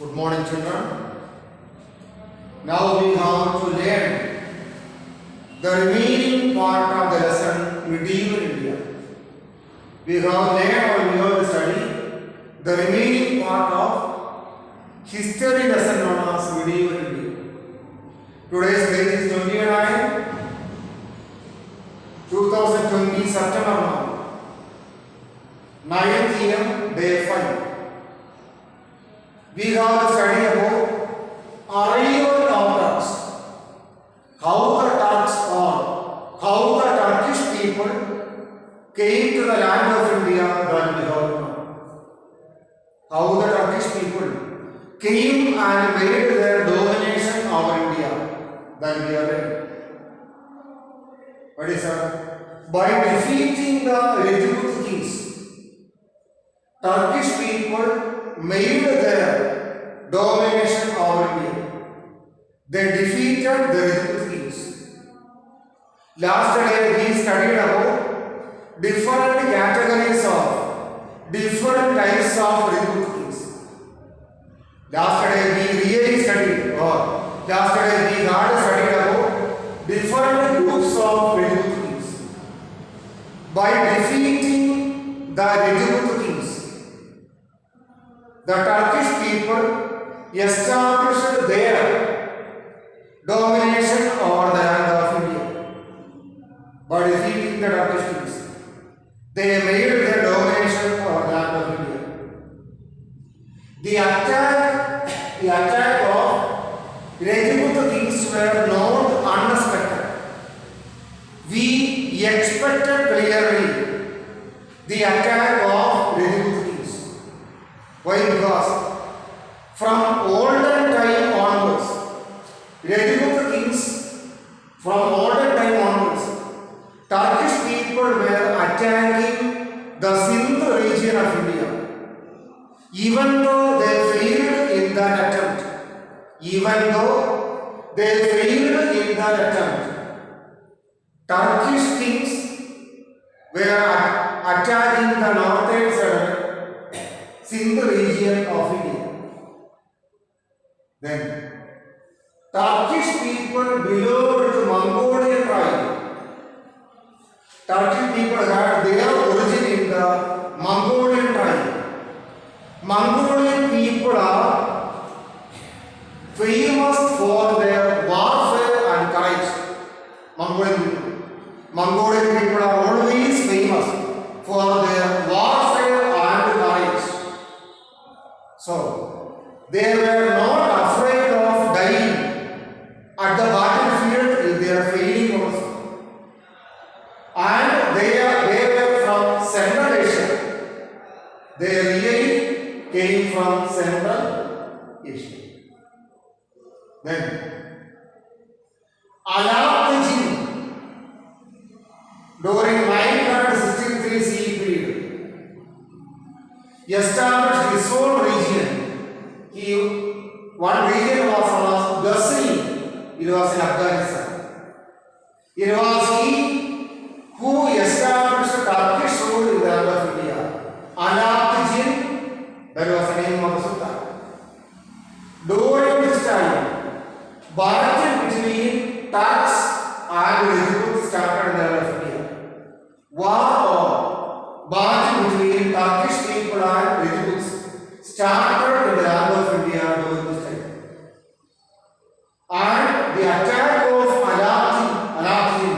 Good morning, children. Now we have to learn the remaining part of the lesson, Medieval India. We have learned or we have studied the remaining part of history lesson known as Medieval India. Today's date is 29, 2020, September month, 9 p.m., day 5. We have to study about arrival of Turks. How the Turks or how the Turkish people came to the land of India, that we have to know. How the Turkish people came and made their domination over India, that we are ready. What is that? By defeating the Rajput kings, Turkish people made their domination over India. They defeated the Rajput kings. Last day we studied about different categories of different types of Rajput kings. Last day we really studied, or last day we had studied about different groups of Rajput kings. By defeating the Rajput kings, the Turkish people established their domination over the land of India. By defeating the Turkish kings, they made their domination over the land of India. The attack of Rajput kings were not unexpected. We expected clearly the attack of Rajput kings. Why? Because from olden time onwards, Rajput kings, from olden time onwards, Turkish people were attacking the Sindh region of India. Even though they failed in that attempt, Turkish kings were attacking the northern side Sindh region of India. Then Turkish people belonged to Mongolian tribe. Turkish people had their origin in the Mongolian tribe. Mongolian people are famous for their warfare and courage. Mongolian people are always famous for their warfare and courage. So, they were not afraid of dying at the battlefield if they are failing also. And they were from Central Asia. They really came from Central Asia. Then, Alauddin, during 963 CE period, established his own region. One region was known as Ghazni. It was in Afghanistan. It was he who established Turkish rule in the land of India. Alauddin, that was the name of the Sultan. During this time, battle between Turks and Rajputs started in the land of India. War or battle between Turkish people and Rajputs started in the land of India during this time. And the attack of Alauddin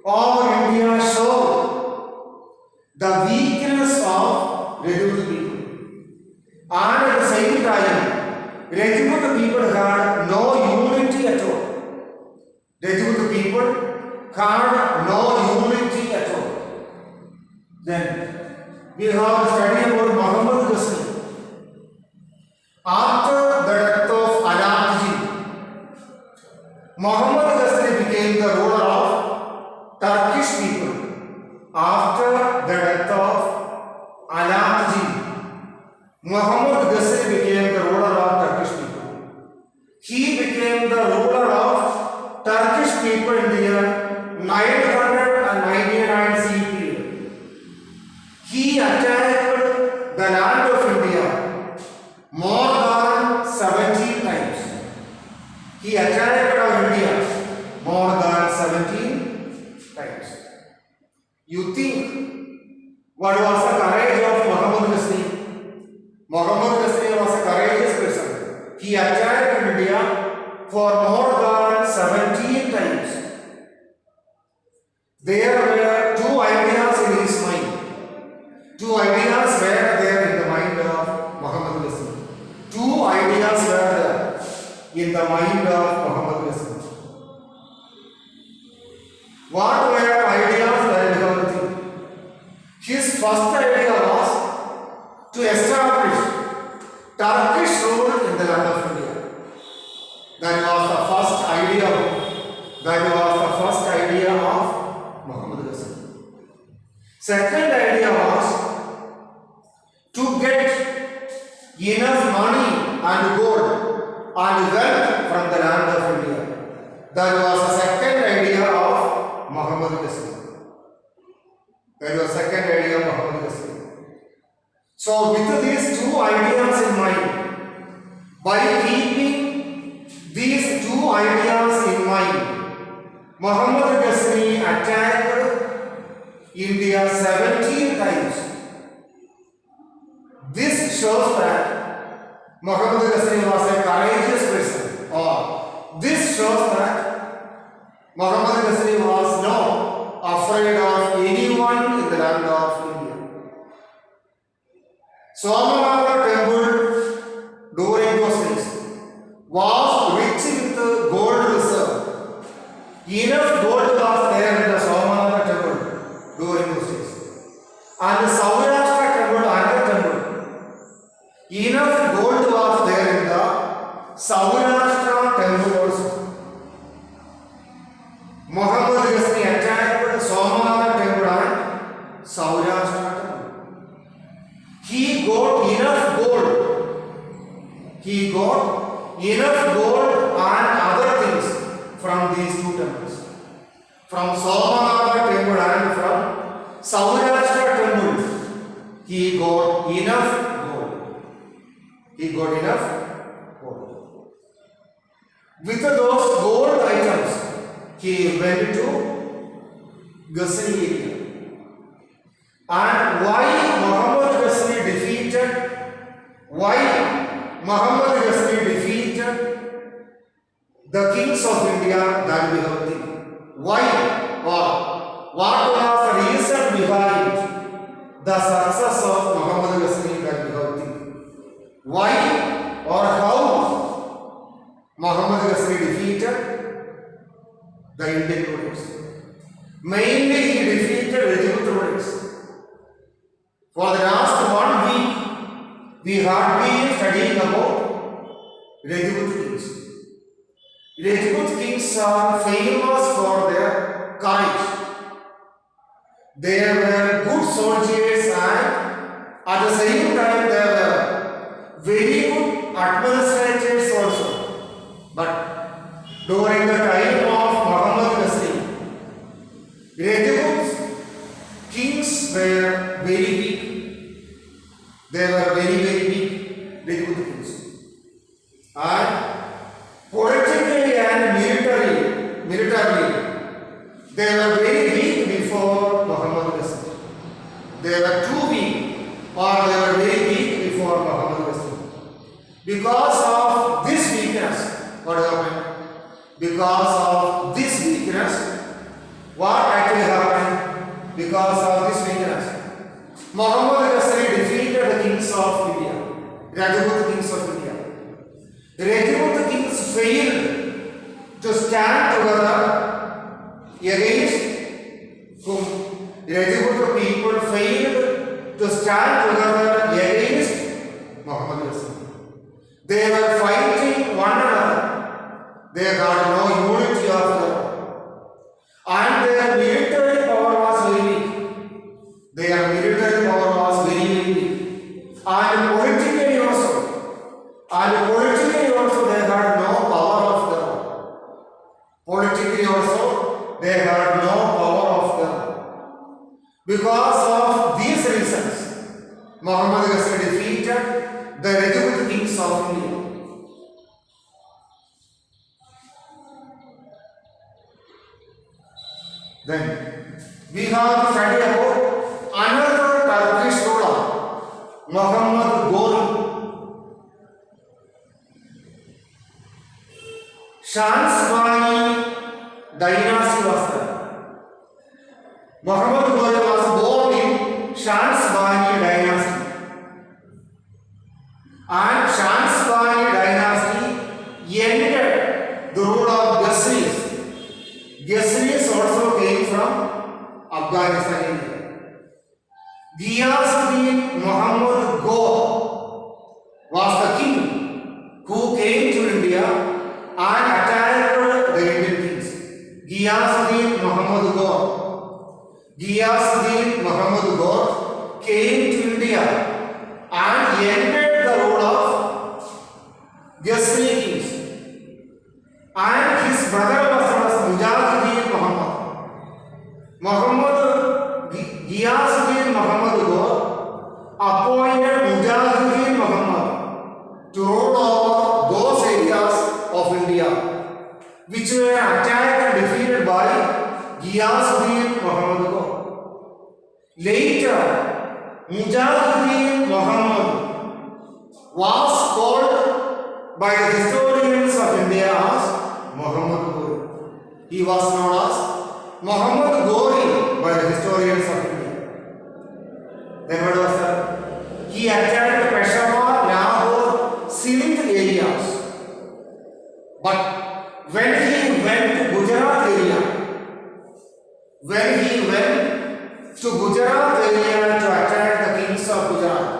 over India showed the weakness of Rajput people. And at the same time, Rajput people had no unity at all. Rajput people had no unity at all. Then we have studied about Muhammad Ghazni. After the death of Alauddin, Muhammad Ghazni became the ruler of Turkish people. After the death of Alauddin, Muhammad Ghazni became the ruler of Turkish people. He became the ruler of Turkish people in the year 999 CE period. He attacked the land of India more than He attacked our India more than 17 times. You think what was the courage of Muhammad Ghazni? Muhammad Ghazni was a courageous person. He attacked India for more than 17 times. There were two ideas in his mind. Two ideas were there in the mind of Muhammad Ghazni. Two ideas were there in the mind of Muhammad Ghazni. What were ideas that he had think? His first idea was to establish Turkish rule in the land of India. That was the first idea. That was the first idea of Muhammad Ghazni. Second idea was to get enough money and gold and wealth from the land of India. That was the second idea of Muhammad Ghazni. That was the second idea of Muhammad Ghazni. So with these two ideas in mind, by keeping these two ideas in mind, Muhammad Ghazni attacked India 17 times. This shows that Muhammad Ghazni was a courageous person, or this shows that Muhammad Ghazni was not afraid of anyone in the land of India. Somanatha temple during those days was rich with gold reserve. Enough gold was there in the Somanatha temple during those days. And the Saurashtra temple, another temple, enough gold was there in the Saurashtra temple also. Muhammad Ghazni attacked Somanatha temple and Saurashtra temple. He got enough gold. He got enough gold and other things from these two temples. From Somanatha temple and from Saurashtra temple, he got enough gold. He got enough gold. With those gold items, he went to Ghazni area. And why Muhammad Ghazni defeated the kings of India, that we have seen. Why or what was the reason behind the success of Muhammad Ghazni, that we have seen? Why or how Muhammad Ghazni defeated the Indian rulers? Mainly he defeated Rajput rulers. For the last 1 week, we have been studying about Rajput kings. Rajput kings are famous for their courage. They were good soldiers, and at the same time they were very good administrators also. But during the time of Muhammad Ghazni, Rajput kings were very weak. They were very weak, Rajput kings. And politically and militarily, they were very weak before Muhammad Ghazni. They were too weak, or they were very weak before Muhammad Ghazni. Because of this weakness, what happened? Because of this weakness, what actually happened? Because of this weakness, Muhammad Ghazni defeated the kings of India, Rajput kings of India. The Rajput kings failed to stand together against whom? The Rajput people failed to stand together against Muhammad Ghazni. They were fighting one another. They had no unity of them. And their military power was very weak. Their military power was very weak. And politically also they had no power of their own. Politically also they had no power of their own. Because of these reasons, Muhammad Ghazni defeated the Rajput kings of India. Then we have to study about another Turkish ruler, Muhammad Ghori. Shansvani dynasty was there. Muhammad Ghori was born in Shansvani dynasty. And Shansvani dynasty ended the rule of Ghaznis. Ghaznis also came from Afghanistan. Ghiyasuddin Muhammad Ghor was the king who came to India and attacked the Indian kings. Ghiyasuddin Muhammad Ghor. Ghiyasuddin Muhammad Ghor came to India and ended the rule of Ghazni kings. And his brother was known as Mujahiddin Muhammad. Ghiyasuddin Muhammad Ghor appointed Mujahiddin Muhammad to rule over those areas of India which were attacked and defeated by Ghiyasuddin Muhammad Ghor. Later, Mujahiddin Muhammad was called by the historians of India as Muhammad Ghori. He was known as Muhammad Ghori by the historians of India. Then what was that? He attacked Peshawar, Lahore, Sindh areas. But when he went to Gujarat area to attack the kings of Gujarat,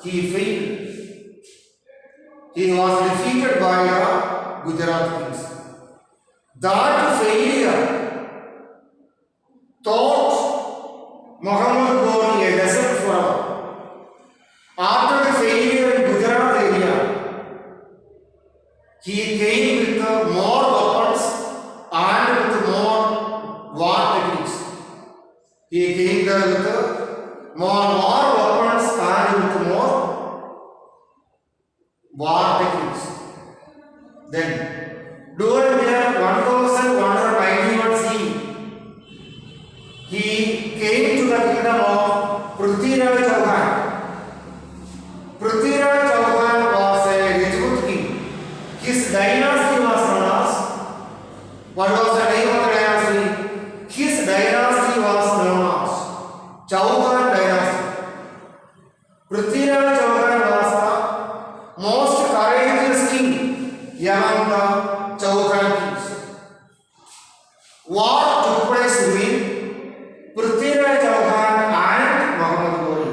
he failed. He was defeated by the Gujarat kings. That failure taught Muhammad Ghori a lesson forever. After the failure in Gujarat area, he came with more weapons and with more war techniques. He came there with more weapons and with more war techniques. Then, during the year 1191 CE, he came to the kingdom of Prithviraj Chauhan. Prithviraj Chauhan was a Rajput king. His dynasty was known as, what was the name of the dynasty? His dynasty was known as Chauhan dynasty. Prithviraj Chauhan was the most courageous king among the Chauhan kings. War took place between Prithviraj Chauhan and Muhammad Ghori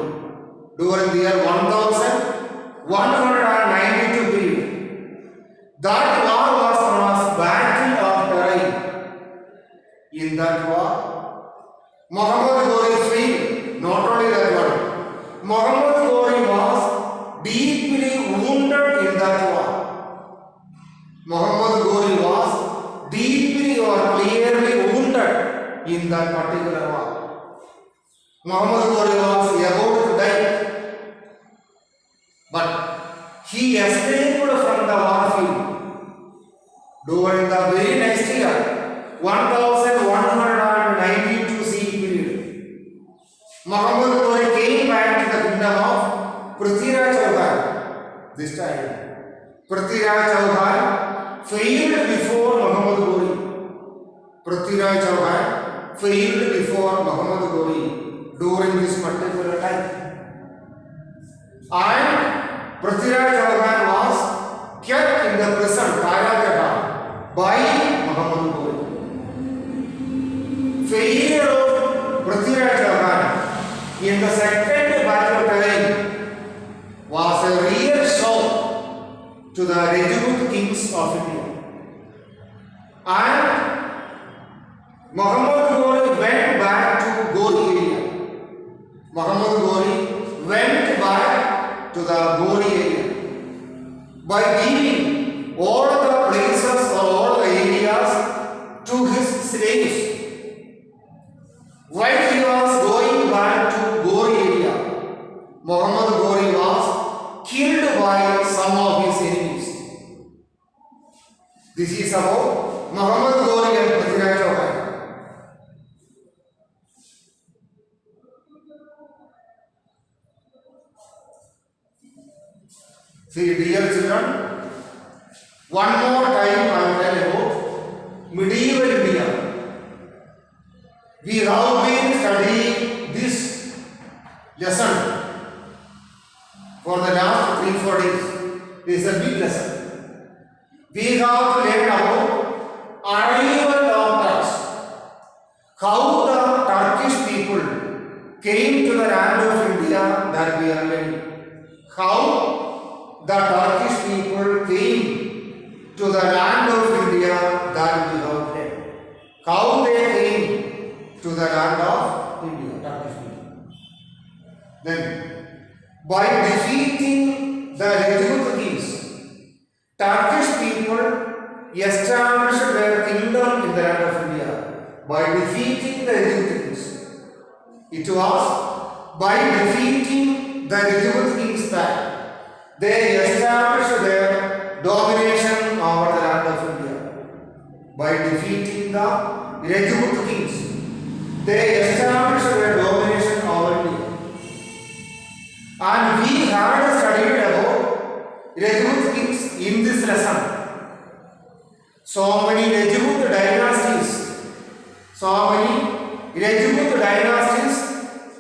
during the year 1192 period. That war was known as Battle of Tarai. In that war, Muhammad Ghori failed. Not only that one, Muhammad Ghori was deeply wounded in that war. Muhammad Ghori was deeply or clearly wounded in that particular war. Muhammad Ghori was about to die, but he escaped from the war field. During the very next year, 1192 CE period, Muhammad Ghori came back to the kingdom of Prithviraj Chauhan. This time, Prithviraj Chauhan failed before Muhammad Ghori. Prithviraj Chauhan failed before Muhammad Ghori during this particular time. And Prithviraj Chauhan was kept in the prison, Karagata, by Muhammad Ghori. Failure of Prithviraj Chauhan in the second battle of Tarai was a real shock to the Rajput kings of India. And Muhammad Ghori went back to Ghori area. Muhammad Ghori went back to the Ghori area by giving all the places or all the areas to his slaves. While he was going back to Ghori area, Muhammad Ghori was killed by some of his enemies. This is about Muhammad Ghori and Prithviraj Chauhan. See, dear children, one more time I will tell about medieval India. We have been studying this lesson for the last 3-4 days. This is a big lesson. We have to learn about arrival of Turks. How the Turkish people came to the land of India, that we are learning. How the Turkish people came to the land of India, that we have learned. How they came to the land of India, Turkish people. Then, by defeating the Rajput kings, Turkish people established their kingdom in the land of India by defeating the Rajput kings. It was by defeating the Rajput kings that they established their domination over the land of India. By defeating the Rajput kings, they established their domination over India. And we had studied about Rajput kings in this lesson. So many Rajput dynasties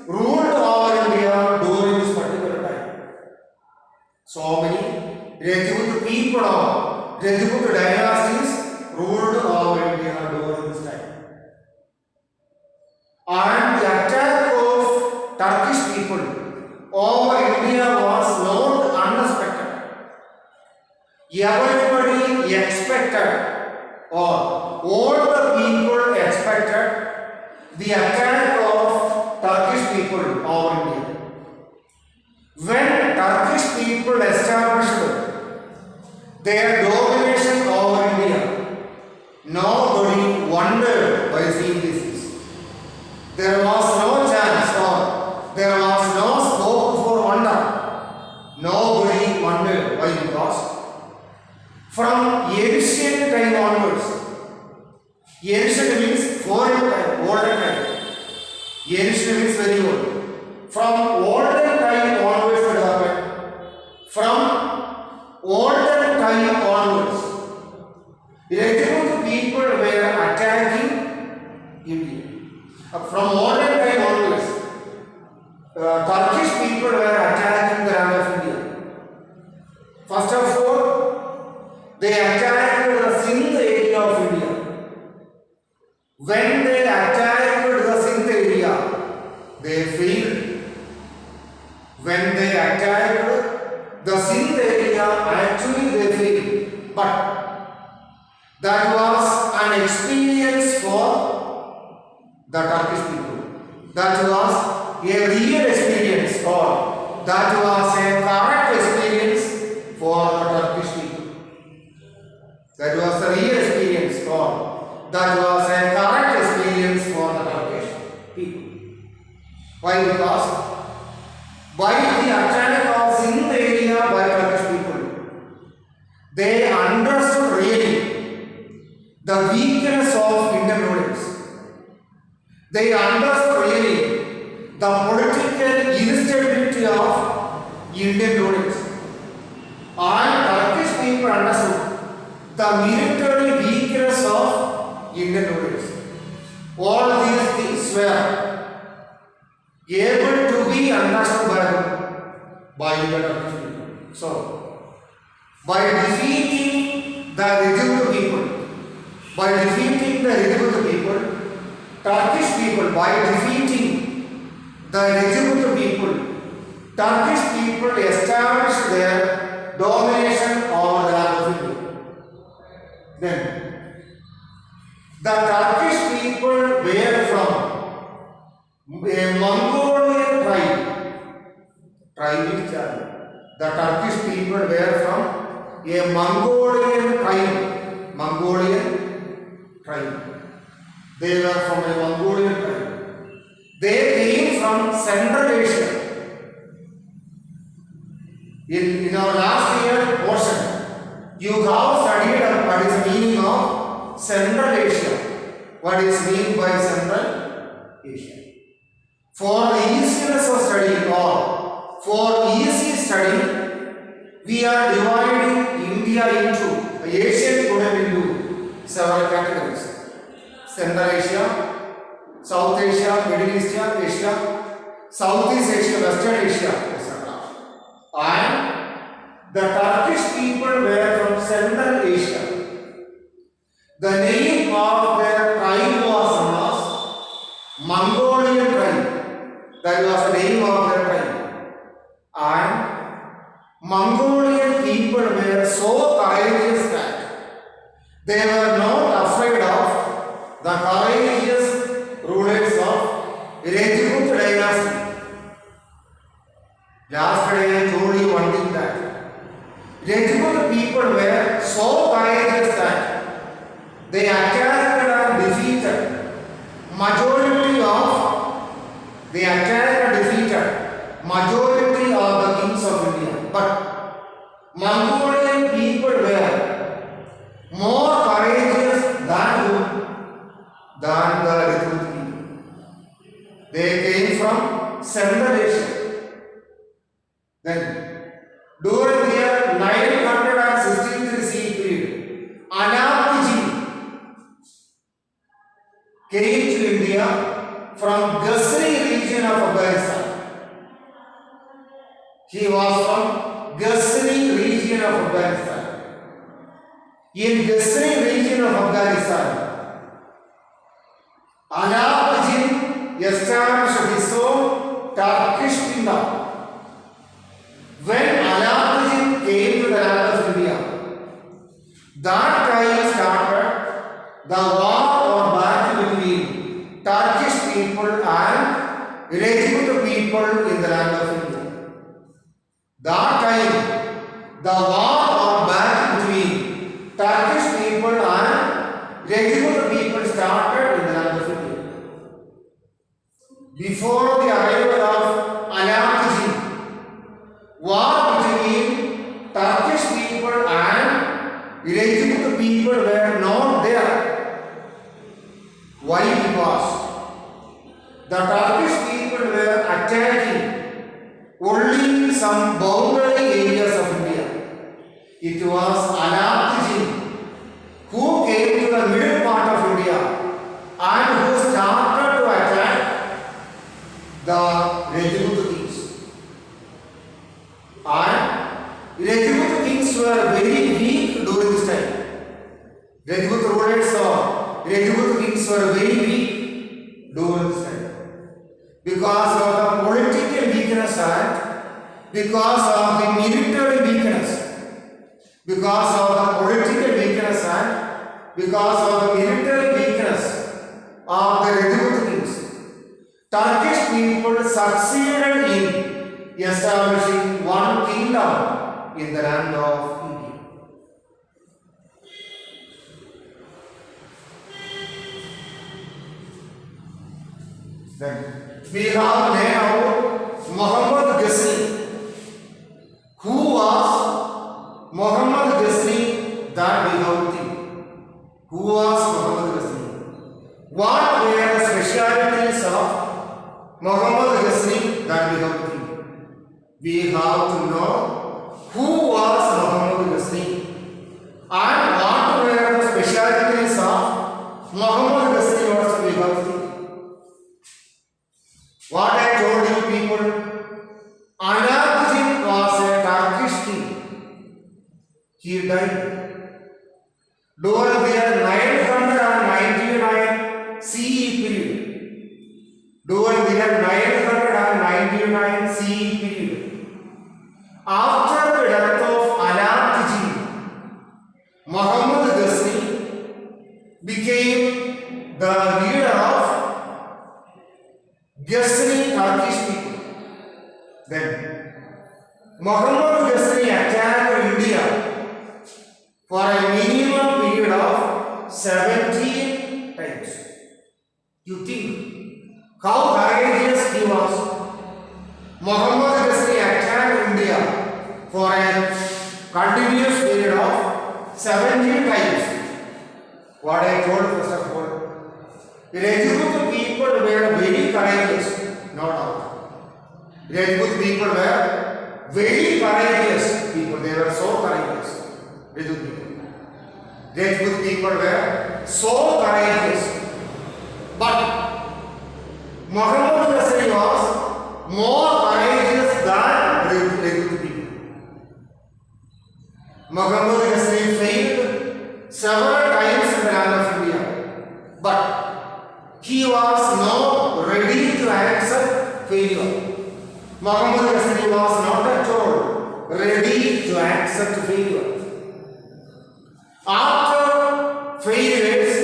ruled over India during this particular time. So many Rajput people or Rajput dynasties ruled over India during this time. And the attack of Turkish people over India was not unexpected. Everybody expected, or all the people expected, the attack of Turkish people over India. When Turkish people established their domination over India, nobody wondered by seeing this. There was no chance, or there was no scope for wonder. Nobody wondered. Why? Because from ancient time onwards, ancient means foreign time, olden time. Ancient means very old. From olden time onwards, what happened? From olden time onwards, Rajput people were attacking India. From olden time onwards, Turkish people were attacking the land of India. First of all, they attacked the Sindh area of India. When they attacked the Sindh area, they failed. When they attacked the Sindh area, actually they failed. But that was an experience for the Turkish people. That was a real experience, or that was a correct experience for the Turkish people. That was a real experience, or that was a correct experience for the Turkish people. Why? Because by the attack of Sindh area by Turkish people, they understood really the weakness of Indian rulers. They understood really the political instability of Indian rulers. And Turkish people understood the military weakness of Indian rulers. All these things were able to be understood by the Turkish people. So, by defeating the Rajput people, Turkish people, by defeating the Rajput people, Turkish people established their domination over the land of India. Then, the Turkish people were from a Mongolian tribe. The Turkish people were from a Mongolian tribe. They were from a Mongolian tribe. They came from Central Asia. In our last year portion, you have studied what is the meaning of Central Asia. What is meant by Central Asia? For the easiness of study, or for easy study, we are dividing India into Asian continent into several categories: Central Asia, South Asia, Middle East Asia, Southeast Asia, Western Asia, etc. And the Turkish people were from Central Asia. The name of their tribe was known as Mongolian tribe. That was the name of their tribe. And Mongolian people were so courageous that they were not afraid of the courageous rulers of Rajput dynasty. Last day I told you one thing, that Rajput people were so courageous that they attacked and defeated majority of the kings of India. But Mongolian people were more courageous than the Rajput people. They came from Central Asia. Then during the year 963 CE period, Anaptiji came to India from Ghazni region of Afghanistan. He was from Ghazni region of Afghanistan. In Ghazni region of Afghanistan, Alauddin established his own Turkish kingdom. When Alauddin came to the land of India, that time started the war or battle between Turkish people and Rajput people in the land of India. That time the war or battle between Turkish people and Rajput people started in the land of India. Before the arrival of Alauddin, war between Turkish people and Rajput people were not there. Why? Because the Turkish people were attacking only some boundary areas of India. It was Alauddin who came to the middle part of India and who started to attack the Rajput kings. And Rajput kings were very weak during this time. Rajput rulers or Rajput kings were very weak during this time. Because of the political weakness and because of the military weakness, because of the political weakness and because of the military weakness of the Rajput kings, Turkish people succeeded in establishing one kingdom in the land of India. Then we have now Muhammad Ghazni. Who was Muhammad Ghazni? That we have to think. Who was Muhammad Ghazni? What were the specialities of Muhammad Ghazni? That we have to think. We have to know who was Muhammad Ghazni and what were the specialities of Muhammad Ghazni. Also we have to think. What I told you people, Alauddin was a Turkish king. He died during the year 999 CE period. During the year 999 CE period. After the death of Alauddin, Muhammad Ghazni became the leader of Ghazni Turkish people. Then Muhammad Ghazni attacked India for a minimum period of 17 times. You think how courageous he was? Muhammad Ghazni attacked India for a continuous period of 17 times. What I told first of all, the Rajput people were very courageous, no doubt. Rajput people were very courageous people. They were so courageous. Rajput people. Rajput people were so courageous. But Muhammad Ghazali was more courageous than Rajput people. Muhammad Ghazali failed several times in the land of India, but he was not ready to accept failure. Muhammad Ghazali was not at all ready to accept failure. After failures,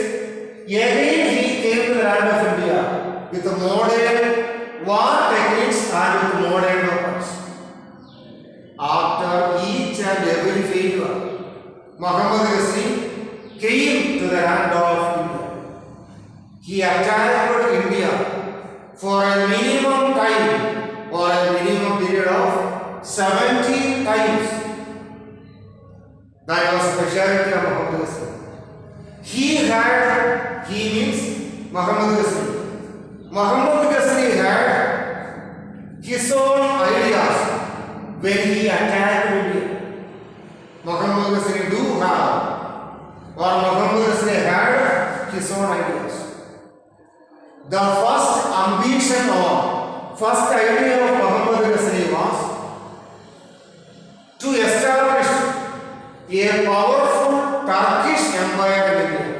again he came to the land of India with modern war techniques and with modern weapons. After each and every failure, Muhammad Ghazali came to the land of India. He attacked India for a minimum time or a minimum period of 17 times. That was speciality of Muhammad Ghazali. He means Muhammad Ghazali. Muhammad Ghazali had his own ideas when he attacked India. Muhammad Ghazali do have, or Muhammad Ghazali had his own ideas. The first ambition or first idea of Muhammad Ghazali was to establish a powerful Turkish empire in India.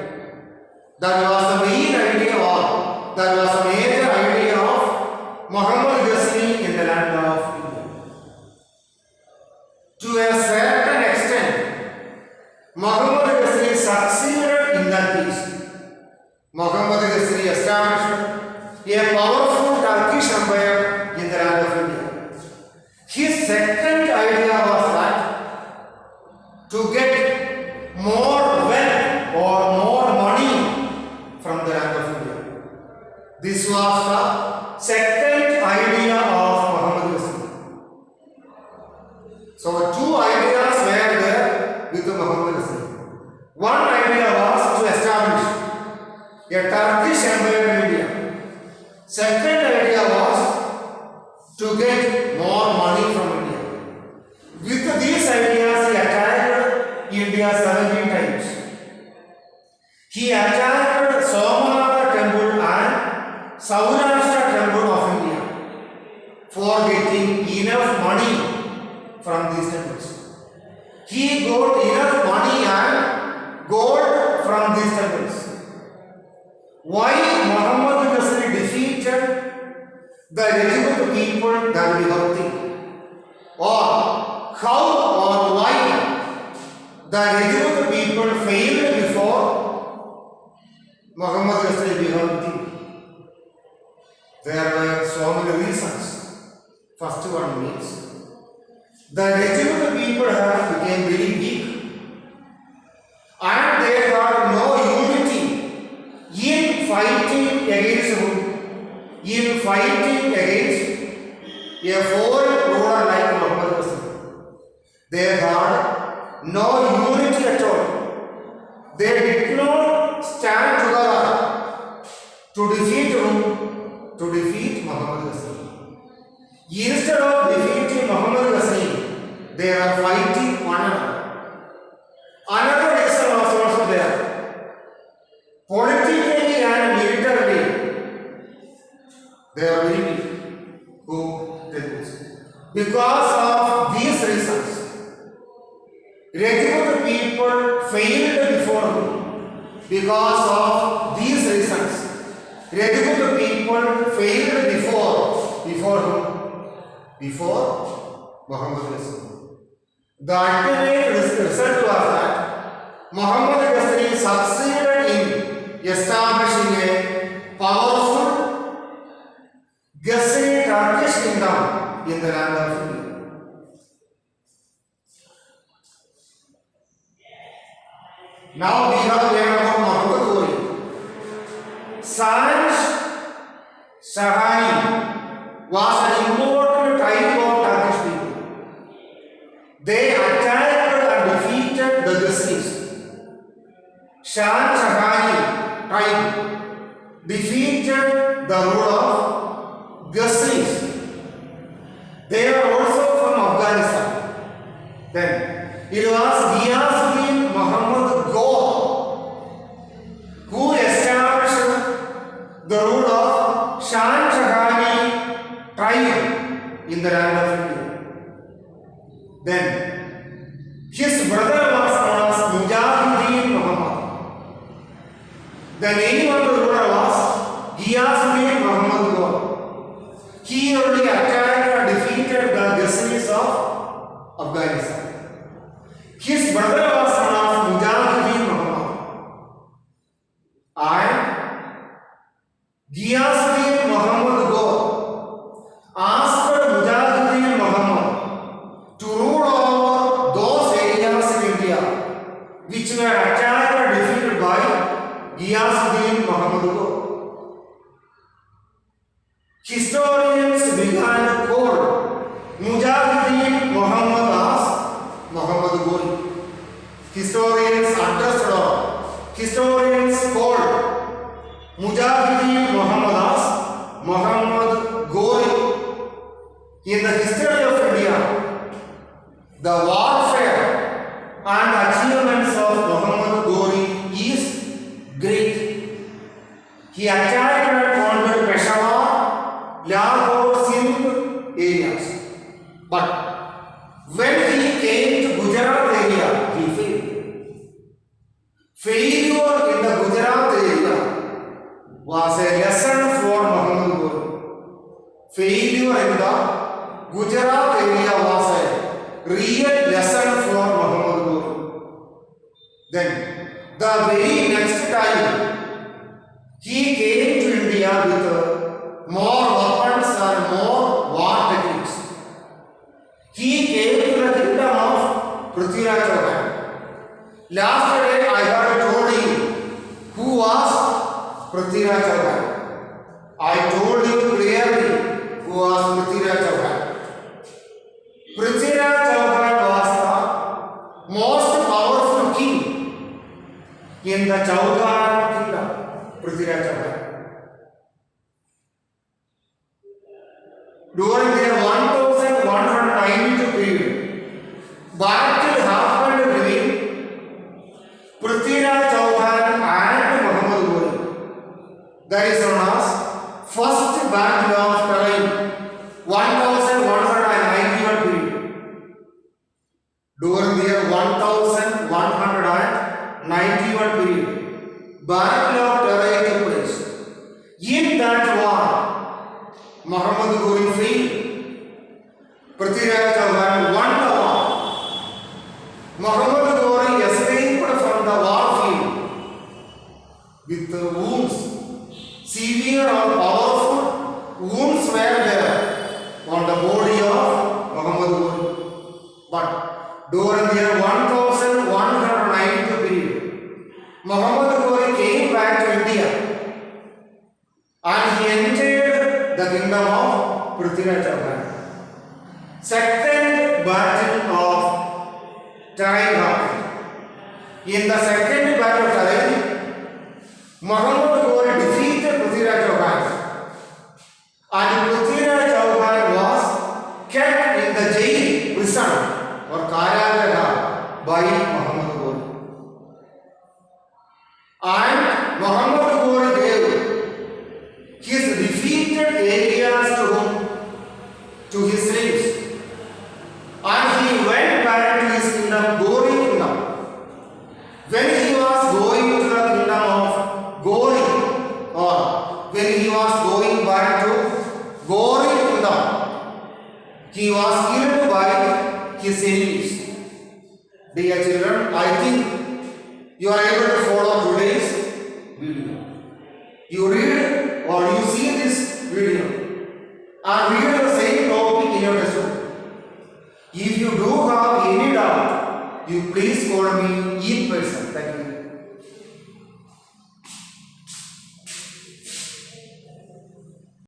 That was the main idea, or that was the major idea of Muhammad Ghazali in the land of India. To a certain extent, Muhammad Ghazali succeeded in that peace. Muhammad Ghazali established a powerful Turkish empire in the land of India. His second idea was that to get more wealth or more money from the land of India. This was the second idea of Muhammad Ghazali. So two ideas were there with Muhammad Ghazali. One idea was to establish a Turkish empire in India. Second idea was to get more money from India. With these ideas, he attacked India 17 times. He attacked Somanath temple and Saurashtra temple of India for getting enough money from these temples. He got enough money and gold from these temples. Why Muhammad Ghazali defeated the Rajput people, that we have to think. Or how or why the Rajput people failed before Muhammad Ghazali, we have to think. There were so many reasons. First one means the Rajput people have become very weak and they have no unity in fighting against whom? In fighting against a foreign ruler like Muhammad Ghazali. They had no unity at all. They did not stand together to defeat whom? To defeat Muhammad Ghazali. Instead of defeating Muhammad Ghazali, they are fighting one another. Another reason was also there. Politically and militarily, they are very weak. Who did this? Because of these reasons, Rajput people failed before him. Because of these reasons, Rajput people failed before whom? Before Muhammad Ghazali. The ultimate result was that Muhammad Ghazali succeeded in establishing a powerful Ghazali Turkish kingdom in the land of India. Now we have learned about Muhammad Ghori. Sanj Sahani was an important type of Turkish people. They attacked and defeated the Ghaznavis. Shah Sahani tribe defeated the rule of Ghaznavis. They are also from Afghanistan. Then it was Ghiasuddin Muhammad Gor who established the rule of Shan Shahani tribe in the land of India. Then his brother was known as Mujahideen Muhammad. The name of the ruler was Ghiasuddin Muhammad Gor. He only attacked and defeated the Ghaznis of Afghanistan. His brother was known as Mujahideen Muhammad. And Ghiasuddin Muhammad Gor asked Mujahideen Muhammad to rule over those areas in India which were attacked and defeated by Ghiasuddin Muhammad Gor. Historians began to call Mujahideen Muhammad as Muhammad Gori. Historians understood. Historians called Mujahideen Muhammad as Muhammad Gori. In the history of India, the warfare and achievements of Muhammad Gori is great. He attacked and conquered Peshawar, Lahore, Sindh areas. But when he came to Gujarat area, he failed. Failure in the Gujarat area was a lesson for Muhammad Gori. Failure in the Gujarat area was a real lesson for Muhammad Gori. Then, the very next time, he came to India with more weapons and more war techniques. He came to the kingdom of Prithviraj Chauhan. Last day I had told you who was Prithviraj Chauhan. I told you clearly who was Prithviraj Chauhan. Prithviraj Chauhan was the most powerful king in the Chauhan kingdom. Prithviraj Chauhan. During their 1192 period, battle happened between Prithviraj Chauhan and Muhammad Gori. That is known as First Battle of Tarain, 1191 period. During their 1191 period, Battle of Tarain took place. In that war, Muhammad Gori failed. Prithviraj Chauhan won the war. Muhammad Gori escaped from the war field with wounds. Severe or powerful wounds were there on the body of Muhammad Gori. But during the year 1192 period, Muhammad Gori came back to India and he entered the kingdom of Prithviraj Chauhan. Second battle of Tarain happened. In the second battle of Tarain, Muhammad Gori defeated Prithviraj Chauhan, and Prithviraj Chauhan was kept in the jail, prison or Karagaraha by Muhammad Gori. And Muhammad Gori gave his defeated areas to whom? To his slaves. And he went back to his kingdom, Gori kingdom. When he was going to the kingdom of Gori, or when he was going back to Gori kingdom, he was killed by his enemies. Dear children, I think you are able to follow today's video. You read